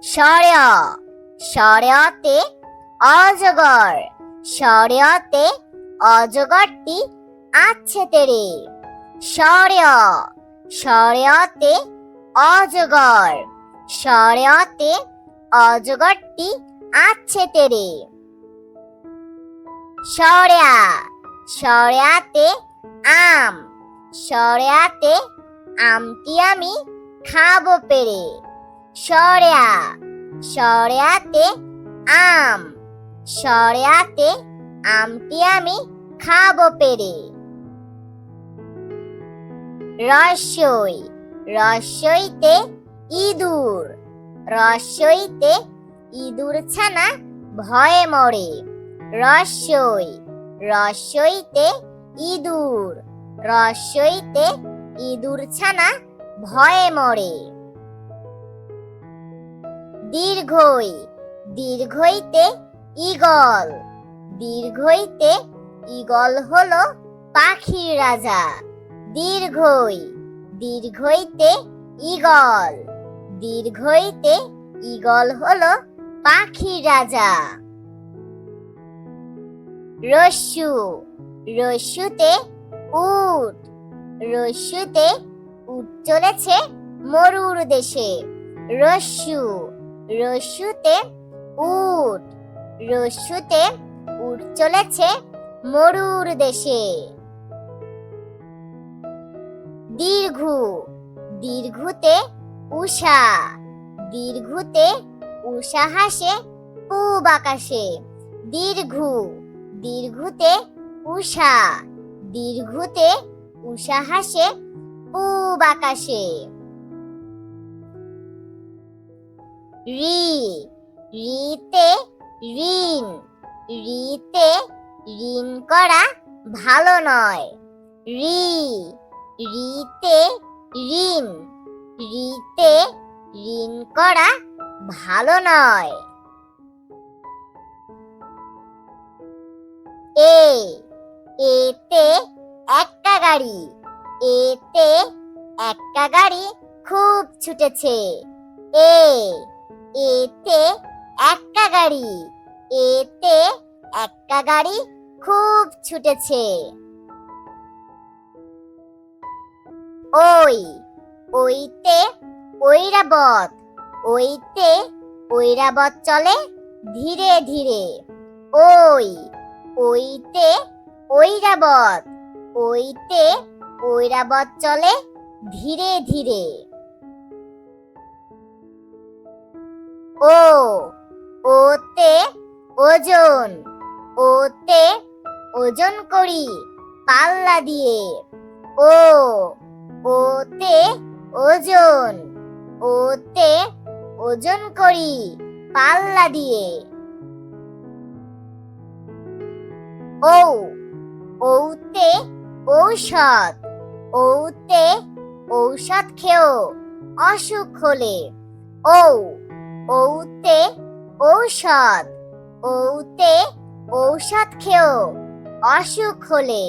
সরেয়া সরেয়াতে অজগর, সরেয়াতে অজগরটি আছে তেরে। সরেয়া সরেয়াতে অজগর, সরেয়াতে অজগরটি আছে তেরে। সরেয়া সরেয়াতে আম, সরেয়াতে আমটি আমি খাবো পেরে। সরেয়া সরেয়াতে আম, সরেয়াতে আমটি আমি খাবো পেরে। রস্যই রস্যইতে ইঁদুর, রস্যইতে ইঁদুর ছানা ভয়ে মরে। রস্যই রস্যইতে ইঁদুর, রস্যইতে ইঁদুর ছানা ভয়ে মরে। দীর্ঘই দীর্ঘইতে ঈগল, দীর্ঘইতে ঈগল হলো পাখির রাজা। দীর্ঘই দীর্ঘইতে ঈগল, দীর্ঘইতে ঈগল হলো পাখির রাজা। রস্যু রস্যুতে উট, রস্যুতে উট চলেছে মরুর দেশে। রস্যু রস্যুতে উট, রস্যুতে উট চলেছে মরুর দেশে। দীর্ঘু দীর্ঘুতে উষা, দীর্ঘুতে উষা হাসে পূব আকাশে। দীর্ঘু দীর্ঘুতে উষা, দীর্ঘুতে উষা হাসে পূব আকাশে। ঋ ঋতে ঋণ, ঋতে ঋণ করা ভালো নয়। ঋ ঋতে ঋণ, ঋতে ঋণ করা ভালো নয়। এতে একটা গাড়ি, এতে একটা গাড়ি খুব ছুটেছে। এতে একটা গাড়ি, এতে একটা গাড়ি খুব ছুটেছে। ওই ওইতে ঐরাবত, ওইতে ঐরাবত চলে ধীরে ধীরে। ওই ওইতে ঐরাবত, ওইতে ঐরাবত চলে ধীরে ধীরে। ওতে ওজন, ওতে ওজন করি পাল্লা দিয়ে। ওতে ওজন, ওতে ওজন করি পাল্লা দিয়ে। ওতে ঔষধ, ওতে ঔষধ খেও অসুখ হলে। ওতে ঔষধ, ওতে ঔষধ খেও অসুখ হলে।